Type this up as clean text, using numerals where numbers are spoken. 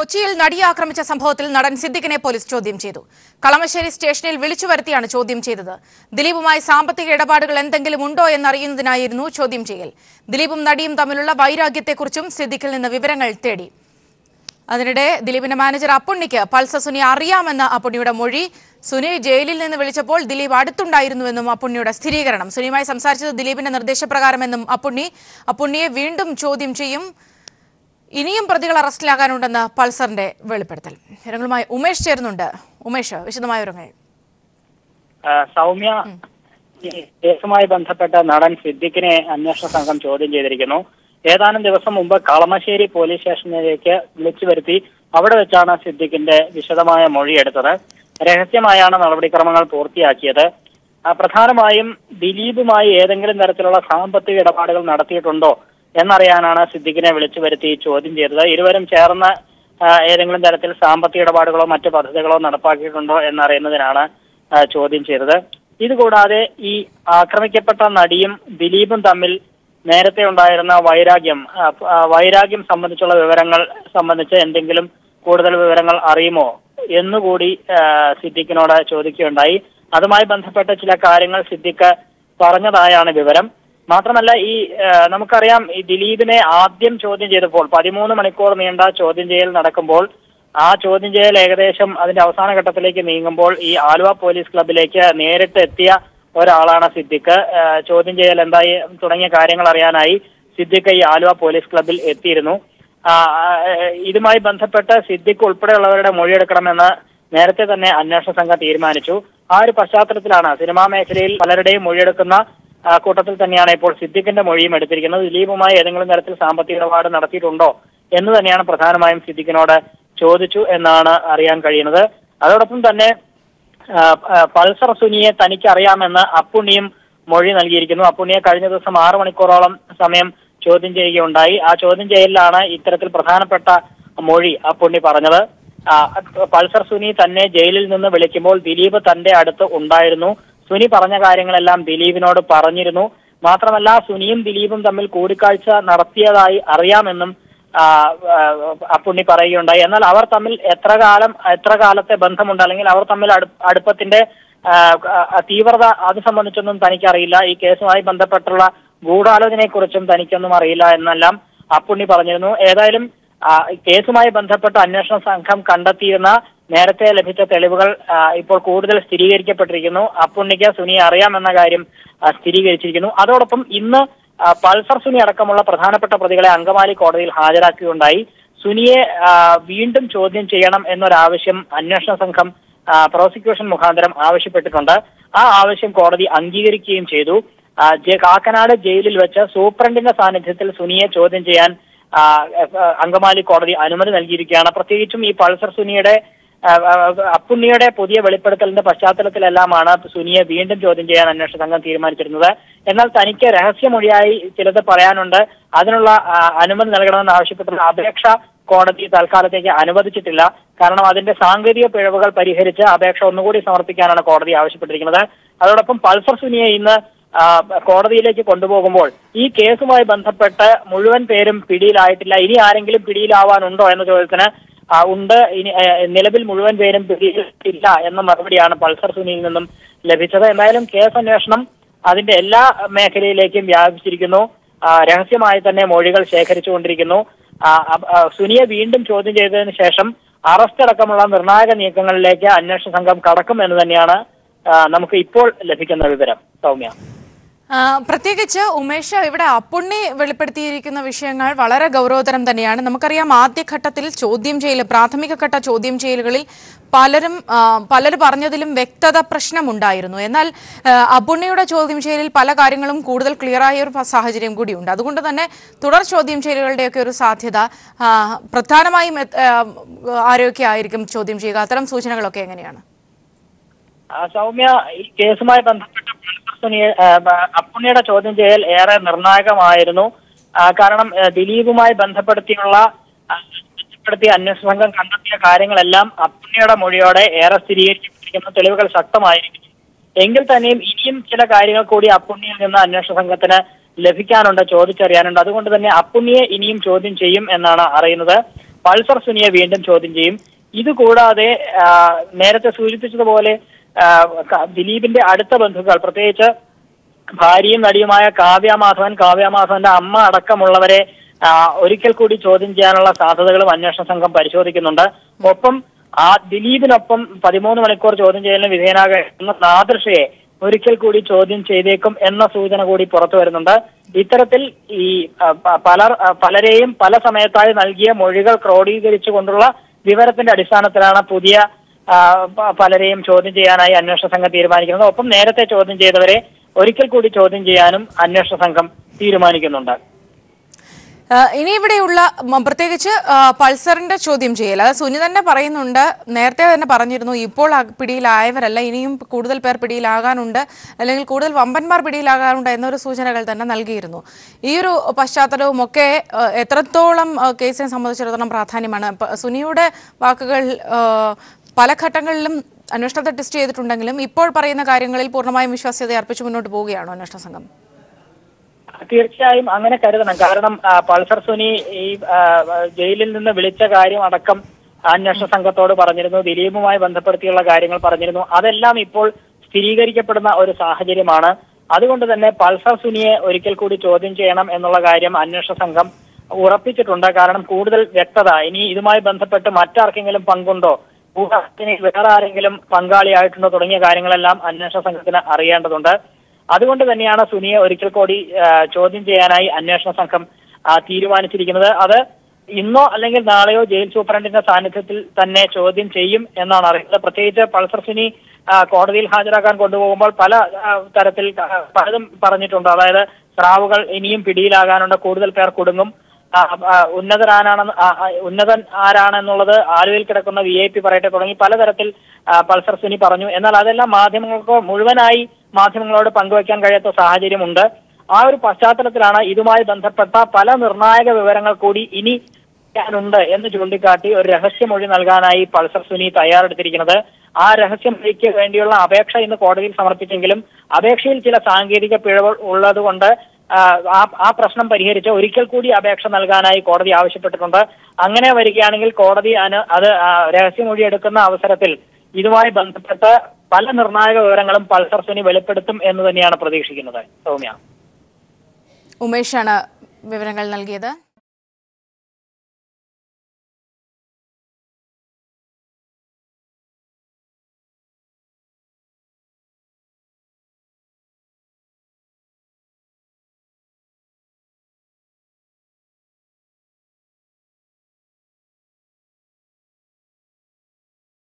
കൊച്ചിയിൽ നടിയെ ആക്രമിച്ച സംഭവത്തിൽ നടൻ സിദ്ദിഖിനെ പോലീസ് ചോദ്യം ചെയ്തു. കളമശ്ശേരി സ്റ്റേഷനിൽ വിളിച്ചു വരുത്തിയാണ് ചോദ്യം ചെയ്തത്. ദിലീപുമായി സാമ്പത്തിക ഇടപാടുകൾ എന്തെങ്കിലും ഉണ്ടോ എന്നറിയുന്നതിനായിരുന്നു ചോദ്യം ചെയ്യൽ. ദിലീപും നടിയും തമ്മിലുള്ള വൈരാഗ്യത്തെക്കുറിച്ചും സിദ്ദിഖിൽ നിന്ന് വിവരങ്ങൾ തേടി. അതിനിടെ ദിലീപിന്റെ മാനേജർ അപ്പുണ്ണിക്ക് പൾസർ സുനി അറിയാമെന്ന അപ്പുണ്ണിയുടെ മൊഴി. സുനി ജയിലിൽ നിന്ന് വിളിച്ചപ്പോൾ ദിലീപ് അടുത്തുണ്ടായിരുന്നുവെന്നും അപ്പുണ്ണിയുടെ സ്ഥിരീകരണം. സുനിയുമായി സംസാരിച്ചത് ദിലീപിന്റെ നിർദ്ദേശപ്രകാരമെന്നും അപ്പുണ്ണിയെ വീണ്ടും ചോദ്യം ചെയ്യും. ഇനിയും പ്രതികൾ അറസ്റ്റിലാകാനുണ്ടെന്ന് പൾസറിന്റെ വെളിപ്പെടുത്തൽ. വിവരങ്ങളുമായി ഉമേഷ് ചേരുന്നുണ്ട്. ഉമേഷ്, വിശദമായ വിവരങ്ങൾ. സൗമ്യ, കേസുമായി ബന്ധപ്പെട്ട നടൻ സിദ്ദിഖിനെ അന്വേഷണ സംഘം ചോദ്യം ചെയ്തിരിക്കുന്നു. ഏതാനും ദിവസം മുമ്പ് കളമശ്ശേരി പോലീസ് സ്റ്റേഷനിലേക്ക് വിളിച്ചു വരുത്തി അവിടെ വെച്ചാണ് സിദ്ദിഖിന്റെ വിശദമായ മൊഴിയെടുത്തത്. രഹസ്യമായാണ് നടപടിക്രമങ്ങൾ പൂർത്തിയാക്കിയത്. പ്രധാനമായും ദിലീപുമായി ഏതെങ്കിലും തരത്തിലുള്ള സാമ്പത്തിക ഇടപാടുകൾ നടത്തിയിട്ടുണ്ടോ എന്നറിയാനാണ് സിദ്ദിഖിനെ വിളിച്ചു വരുത്തി ചോദ്യം ചെയ്തത്. ഇരുവരും ചേർന്ന് ഏതെങ്കിലും തരത്തിൽ സാമ്പത്തിക ഇടപാടുകളോ മറ്റു പദ്ധതികളോ നടപ്പാക്കിയിട്ടുണ്ടോ എന്നറിയുന്നതിനാണ് ചോദ്യം ചെയ്തത്. ഇതുകൂടാതെ ഈ ആക്രമിക്കപ്പെട്ട നടിയും ദിലീപും തമ്മിൽ നേരത്തെ ഉണ്ടായിരുന്ന വൈരാഗ്യം സംബന്ധിച്ചുള്ള വിവരങ്ങൾ സംബന്ധിച്ച് എന്തെങ്കിലും കൂടുതൽ വിവരങ്ങൾ അറിയുമോ എന്നുകൂടി സിദ്ദിഖിനോട് ചോദിക്കുകയുണ്ടായി. അതുമായി ബന്ധപ്പെട്ട ചില കാര്യങ്ങൾ സിദ്ദിഖ് പറഞ്ഞതായാണ് വിവരം. മാത്രമല്ല, നമുക്കറിയാം, ഈ ദിലീപിനെ ആദ്യം ചോദ്യം ചെയ്തപ്പോൾ 13 മണിക്കൂർ നീണ്ട ചോദ്യം ചെയ്യൽ നടക്കുമ്പോൾ ആ ചോദ്യം ചെയ്യൽ ഏകദേശം അതിന്റെ അവസാന ഘട്ടത്തിലേക്ക് നീങ്ങുമ്പോൾ ഈ ആലുവ പോലീസ് ക്ലബിലേക്ക് നേരിട്ട് എത്തിയ ഒരാളാണ് സിദ്ദിഖ്. ചോദ്യം ചെയ്യൽ എന്തായി തുടങ്ങിയ കാര്യങ്ങൾ അറിയാനായി സിദ്ദിഖ് ഈ ആലുവ പോലീസ് ക്ലബിൽ എത്തിയിരുന്നു. ഇതുമായി ബന്ധപ്പെട്ട് സിദ്ദിഖ് ഉൾപ്പെടെയുള്ളവരുടെ മൊഴിയെടുക്കണമെന്ന് നേരത്തെ തന്നെ അന്വേഷണ സംഘം തീരുമാനിച്ചു. ആ ഒരു പശ്ചാത്തലത്തിലാണ് സിനിമാ മേഖലയിൽ പലരുടെയും മൊഴിയെടുക്കുന്ന കൂട്ടത്തിൽ തന്നെയാണ് ഇപ്പോൾ സിദ്ദിഖിന്റെ മൊഴിയും എടുത്തിരിക്കുന്നത്. ദിലീപുമായി ഏതെങ്കിലും തരത്തിൽ സാമ്പത്തിക ഇടപാട് നടത്തിയിട്ടുണ്ടോ എന്ന് തന്നെയാണ് പ്രധാനമായും സിദ്ദിഖിനോട് ചോദിച്ചു എന്നാണ് അറിയാൻ കഴിയുന്നത്. അതോടൊപ്പം തന്നെ പൾസർ സുനിയെ തനിക്ക് അറിയാമെന്ന് അപ്പുണ്ണിയും മൊഴി നൽകിയിരിക്കുന്നു. അപ്പുണ്ണിയെ കഴിഞ്ഞ ദിവസം 6 മണിക്കൂറോളം സമയം ചോദ്യം ചെയ്യുകയുണ്ടായി. ആ ചോദ്യം ചെയ്യലിലാണ് ഇത്തരത്തിൽ പ്രധാനപ്പെട്ട മൊഴി അപ്പുണ്ണി പറഞ്ഞത്. പൾസർ സുനി തന്നെ ജയിലിൽ നിന്ന് വിളിക്കുമ്പോൾ ദിലീപ് തന്റെ അടുത്ത് ഉണ്ടായിരുന്നു. സുനി പറഞ്ഞ കാര്യങ്ങളെല്ലാം ദിലീപിനോട് പറഞ്ഞിരുന്നു. മാത്രമല്ല, സുനിയും ദിലീപും തമ്മിൽ കൂടിക്കാഴ്ച നടത്തിയതായി അറിയാമെന്നും അപ്പുണ്ണി പറയുകയുണ്ടായി. എന്നാൽ അവർ തമ്മിൽ എത്ര കാലത്തെ ബന്ധമുണ്ട്, അല്ലെങ്കിൽ അവർ തമ്മിൽ അടുപ്പത്തിന്റെ തീവ്രത അത് സംബന്ധിച്ചൊന്നും തനിക്കറിയില്ല. ഈ കേസുമായി ബന്ധപ്പെട്ടുള്ള ഗൂഢാലോചനയെക്കുറിച്ചും തനിക്കൊന്നും അറിയില്ല എന്നെല്ലാം അപ്പുണ്ണി പറഞ്ഞിരുന്നു. ഏതായാലും കേസുമായി ബന്ധപ്പെട്ട അന്വേഷണ സംഘം കണ്ടെത്തിയിരുന്ന നേരത്തെ ലഭിച്ച തെളിവുകൾ ഇപ്പോൾ കൂടുതൽ സ്ഥിരീകരിക്കപ്പെട്ടിരിക്കുന്നു. അപ്പുണ്ണിക്ക് സുനിയെ അറിയാമെന്ന കാര്യം സ്ഥിരീകരിച്ചിരിക്കുന്നു. അതോടൊപ്പം ഇന്ന് പൾസർ സുനി അടക്കമുള്ള പ്രധാനപ്പെട്ട പ്രതികളെ അങ്കമാലി കോടതിയിൽ ഹാജരാക്കുകയുണ്ടായി. സുനിയെ വീണ്ടും ചോദ്യം ചെയ്യണം എന്നൊരാവശ്യം അന്വേഷണ സംഘം പ്രോസിക്യൂഷൻ മുഖാന്തരം ആവശ്യപ്പെട്ടിട്ടുണ്ട്. ആ ആവശ്യം കോടതി അംഗീകരിക്കുകയും ചെയ്തു. കാക്കനാട് ജയിലിൽ വെച്ച് സൂപ്രണ്ടിന്റെ സാന്നിധ്യത്തിൽ സുനിയെ ചോദ്യം ചെയ്യാൻ അങ്കമാലി കോടതി അനുമതി നൽകിയിരിക്കുകയാണ്. പ്രത്യേകിച്ചും ഈ പൾസർ സുനിയുടെ അപ്പുണ്ണിയുടെ പുതിയ വെളിപ്പെടുത്തലിന്റെ പശ്ചാത്തലത്തിലെല്ലാമാണ് സുനിയെ വീണ്ടും ചോദ്യം ചെയ്യാൻ അന്വേഷണ സംഘം തീരുമാനിച്ചിരുന്നത്. എന്നാൽ തനിക്ക് രഹസ്യമൊഴിയായി ചിലത് പറയാനുണ്ട്, അതിനുള്ള അനുമതി നൽകണമെന്ന് ആവശ്യപ്പെട്ടുള്ള അപേക്ഷ കോടതി തൽക്കാലത്തേക്ക് അനുവദിച്ചിട്ടില്ല. കാരണം അതിന്റെ സാങ്കേതിക പിഴവുകൾ പരിഹരിച്ച് അപേക്ഷ ഒന്നുകൂടി സമർപ്പിക്കാനാണ് കോടതി ആവശ്യപ്പെട്ടിരിക്കുന്നത്. അതോടൊപ്പം പൾസർ സുനിയെ ഇന്ന് കോടതിയിലേക്ക് കൊണ്ടുപോകുമ്പോൾ ഈ കേസുമായി ബന്ധപ്പെട്ട് മുഴുവൻ പേരും പിടിയിലായിട്ടില്ല. ഇനി ആരെങ്കിലും പിടിയിലാവാനുണ്ടോ എന്ന ചോദ്യത്തിന് ഉണ്ട്, ഇനി നിലവിൽ മുഴുവൻ പേരും പിടിയിലില്ല എന്ന മറുപടിയാണ് പൾസർ സുനിയിൽ നിന്നും ലഭിച്ചത്. എന്തായാലും കേസ് അന്വേഷണം അതിന്റെ എല്ലാ മേഖലയിലേക്കും വ്യാപിച്ചിരിക്കുന്നു. രഹസ്യമായി തന്നെ മൊഴികൾ ശേഖരിച്ചുകൊണ്ടിരിക്കുന്നു. സുനിയെ വീണ്ടും ചോദ്യം ചെയ്തതിനു ശേഷം അറസ്റ്റ് അടക്കമുള്ള നിർണായക നീക്കങ്ങളിലേക്ക് അന്വേഷണ സംഘം കടക്കും എന്ന് തന്നെയാണ് നമുക്ക് ഇപ്പോൾ ലഭിക്കുന്ന വിവരം. സൗമ്യ, പ്രത്യേകിച്ച് ഉമേഷ്, ഇവിടെ അപ്പുണ്ണി വെളിപ്പെടുത്തിയിരിക്കുന്ന വിഷയങ്ങൾ വളരെ ഗൗരവതരം തന്നെയാണ്. നമുക്കറിയാം, ആദ്യഘട്ടത്തിൽ പ്രാഥമിക ഘട്ട ചോദ്യം ചെയ്യലുകളിൽ പലര് പറഞ്ഞതിലും വ്യക്തത പ്രശ്നമുണ്ടായിരുന്നു. എന്നാൽ അപ്പുണ്ണിയുടെ ചോദ്യം ചെയ്യലിൽ പല കാര്യങ്ങളും കൂടുതൽ ക്ലിയറായ ഒരു സാഹചര്യം കൂടിയുണ്ട്. അതുകൊണ്ട് തന്നെ തുടർ ചോദ്യം ചെയ്യലുകളുടെയൊക്കെ ഒരു സാധ്യത പ്രധാനമായും ആരൊക്കെ ആയിരിക്കും ചോദ്യം ചെയ്യുക? അത്തരം സൂചനകളൊക്കെ എങ്ങനെയാണ്? സൗമ്യ, ഈ കേസുമായി ബന്ധപ്പെട്ട അപ്പുണ്ണിയുടെ ചോദ്യം ചെയ്യൽ ഏറെ നിർണായകമായിരുന്നു. കാരണം ദിലീപുമായി ബന്ധപ്പെടുത്തി അന്വേഷണ സംഘം കണ്ടെത്തിയ കാര്യങ്ങളെല്ലാം അപ്പുണ്ണിയുടെ മൊഴിയോടെ ഏറെ സ്ഥിരീകരിക്കപ്പെട്ടിരിക്കുന്ന തെളിവുകൾ ശക്തമായിരിക്കും. എങ്കിൽ തന്നെയും ഇനിയും ചില കാര്യങ്ങൾ കൂടി അപ്പുണ്ണിയിൽ നിന്ന് അന്വേഷണ സംഘത്തിന് ലഭിക്കാനുണ്ട്, ചോദിച്ചറിയാനുണ്ട്. അതുകൊണ്ട് തന്നെ അപ്പുണ്ണിയെ ഇനിയും ചോദ്യം ചെയ്യും എന്നാണ് അറിയുന്നത്. പൾസർ സുനിയെ വീണ്ടും ചോദ്യം ചെയ്യും. ഇതുകൂടാതെ നേരത്തെ സൂചിപ്പിച്ചതുപോലെ ദിലീപിന്റെ അടുത്ത ബന്ധുക്കൾ, പ്രത്യേകിച്ച് ഭാര്യയും നടിയുമായ കാവ്യ മാധവന്റെ അമ്മ അടക്കമുള്ളവരെ ഒരിക്കൽ കൂടി ചോദ്യം ചെയ്യാനുള്ള സാധ്യതകളും അന്വേഷണ സംഘം പരിശോധിക്കുന്നുണ്ട്. ഒപ്പം ദിലീപിനൊപ്പം 13 മണിക്കൂർ ചോദ്യം ചെയ്യലിന് വിധേയനാകുന്ന നാദിർഷയെ ഒരിക്കൽ കൂടി ചോദ്യം ചെയ്തേക്കും എന്ന സൂചന കൂടി പുറത്തു വരുന്നുണ്ട്. ഇത്തരത്തിൽ ഈ പലരെയും പല സമയത്തായി നൽകിയ മൊഴികൾ ക്രോഡീകരിച്ചുകൊണ്ടുള്ള വിവരത്തിന്റെ അടിസ്ഥാനത്തിലാണ് പുതിയ പലരെയും ചോദ്യം ചെയ്യാനായി അന്വേഷണ സംഘം തീരുമാനിക്കുന്നത്. ഒപ്പം നേരത്തെ ചോദ്യം ചെയ്തവരെ ഒരിക്കൽ കൂടി ചോദ്യം ചെയ്യാനും അന്വേഷണ സംഘം തീരുമാനിക്കുന്നുണ്ട്. ഇനി ഇവിടെയുള്ള പ്രത്യേകിച്ച് പൾസറിന്റെ ചോദ്യം ചെയ്യൽ, അത് സുനി തന്നെ പറയുന്നുണ്ട്, നേരത്തെ തന്നെ പറഞ്ഞിരുന്നു, ഇപ്പോൾ പിടിയിലായവരല്ല, ഇനിയും കൂടുതൽ പേർ പിടിയിലാകാനുണ്ട്, അല്ലെങ്കിൽ കൂടുതൽ വമ്പന്മാർ പിടിയിലാകാനുണ്ട് എന്നൊരു സൂചനകൾ തന്നെ നൽകിയിരുന്നു. ഈ ഒരു പശ്ചാത്തലവും ഒക്കെ എത്രത്തോളം കേസിനെ സംബന്ധിച്ചിടത്തോളം പ്രാധാന്യമാണ്? സുനിയുടെ വാക്കുകൾ പല ഘട്ടങ്ങളിലും അന്വേഷണത്തെ ടെസ്റ്റ് ചെയ്തിട്ടുണ്ടെങ്കിലും ഇപ്പോൾ പറയുന്ന കാര്യങ്ങളിൽ പൂർണ്ണമായും വിശ്വാസ്യത അർപ്പിച്ചു മുന്നോട്ട് പോവുകയാണോ അന്വേഷണ സംഘം? തീർച്ചയായും അങ്ങനെ കരുതണം. കാരണം പൾസർ സുനി ഈ ജയിലിൽ നിന്ന് വിളിച്ച കാര്യം അടക്കം അന്വേഷണ സംഘത്തോട് പറഞ്ഞിരുന്നു, ദിലീപുമായി ബന്ധപ്പെടുത്തിയുള്ള കാര്യങ്ങൾ പറഞ്ഞിരുന്നു. അതെല്ലാം ഇപ്പോൾ സ്ഥിരീകരിക്കപ്പെടുന്ന ഒരു സാഹചര്യമാണ്. അതുകൊണ്ട് തന്നെ പൾസർ സുനിയെ ഒരിക്കൽ കൂടി ചോദ്യം ചെയ്യണം എന്നുള്ള കാര്യം അന്വേഷണ സംഘം ഉറപ്പിച്ചിട്ടുണ്ട്. കാരണം കൂടുതൽ വ്യക്തത, ഇനി ഇതുമായി ബന്ധപ്പെട്ട് മറ്റാർക്കെങ്കിലും പങ്കുണ്ടോ, വേറെ ആരെങ്കിലും പങ്കാളിയായിട്ടുണ്ടോ തുടങ്ങിയ കാര്യങ്ങളെല്ലാം അന്വേഷണ സംഘത്തിന് അറിയേണ്ടതുണ്ട്. അതുകൊണ്ട് തന്നെയാണ് സുനിയെ ഒരിക്കൽ കൂടി ചോദ്യം ചെയ്യാനായി അന്വേഷണ സംഘം തീരുമാനിച്ചിരിക്കുന്നത്. അത് ഇന്നോ അല്ലെങ്കിൽ നാളെയോ ജയിൽ സൂപ്രണ്ടിന്റെ സാന്നിധ്യത്തിൽ തന്നെ ചോദ്യം ചെയ്യും എന്നാണ് അറിയുന്നത്. പ്രത്യേകിച്ച് പൾസർ സുനി കോടതിയിൽ ഹാജരാക്കാൻ കൊണ്ടുപോകുമ്പോൾ പല തരത്തിൽ പലതും പറഞ്ഞിട്ടുണ്ട്. അതായത് സ്രാവുകൾ ഇനിയും പിടിയിലാകാനുണ്ട്, കൂടുതൽ പേർ കുടുങ്ങും, ഉന്നതൻ ആരാണെന്നുള്ളത് ആലുവയിൽ കിടക്കുന്ന VIP പറയട്ടെ തുടങ്ങി പലതരത്തിൽ പൾസർ സുനി പറഞ്ഞു. എന്നാൽ അതെല്ലാം മാധ്യമങ്ങൾക്ക് മുഴുവനായി മാധ്യമങ്ങളോട് പങ്കുവയ്ക്കാൻ കഴിയാത്ത സാഹചര്യമുണ്ട്. ആ ഒരു പശ്ചാത്തലത്തിലാണ് ഇതുമായി ബന്ധപ്പെട്ട പല നിർണായക വിവരങ്ങൾ കൂടി ഇനി ണ്ട് എന്ന് ചൂണ്ടിക്കാട്ടി ഒരു രഹസ്യമൊഴി നൽകാനായി പൾസർ സുനി തയ്യാറെടുത്തിരിക്കുന്നത്. ആ രഹസ്യമൊഴിക്ക് വേണ്ടിയുള്ള അപേക്ഷ ഇന്ന് കോടതിയിൽ സമർപ്പിച്ചെങ്കിലും അപേക്ഷയിൽ ചില സാങ്കേതിക പിഴവുകൾ ഉള്ളതുകൊണ്ട് ആ പ്രശ്നം പരിഹരിച്ച് ഒരിക്കൽ കൂടി അപേക്ഷ നൽകാനായി കോടതി ആവശ്യപ്പെട്ടിട്ടുണ്ട്. അങ്ങനെ വരികയാണെങ്കിൽ കോടതി അത് രഹസ്യമൊഴി എടുക്കുന്ന അവസരത്തിൽ ഇതുമായി ബന്ധപ്പെട്ട് പല നിർണായക വിവരങ്ങളും പൾസർ സുനി വെളിപ്പെടുത്തും എന്ന് തന്നെയാണ് പ്രതീക്ഷിക്കുന്നത്. സൗമ്യ, ഉമേഷാണ് വിവരങ്ങൾ നൽകിയത്.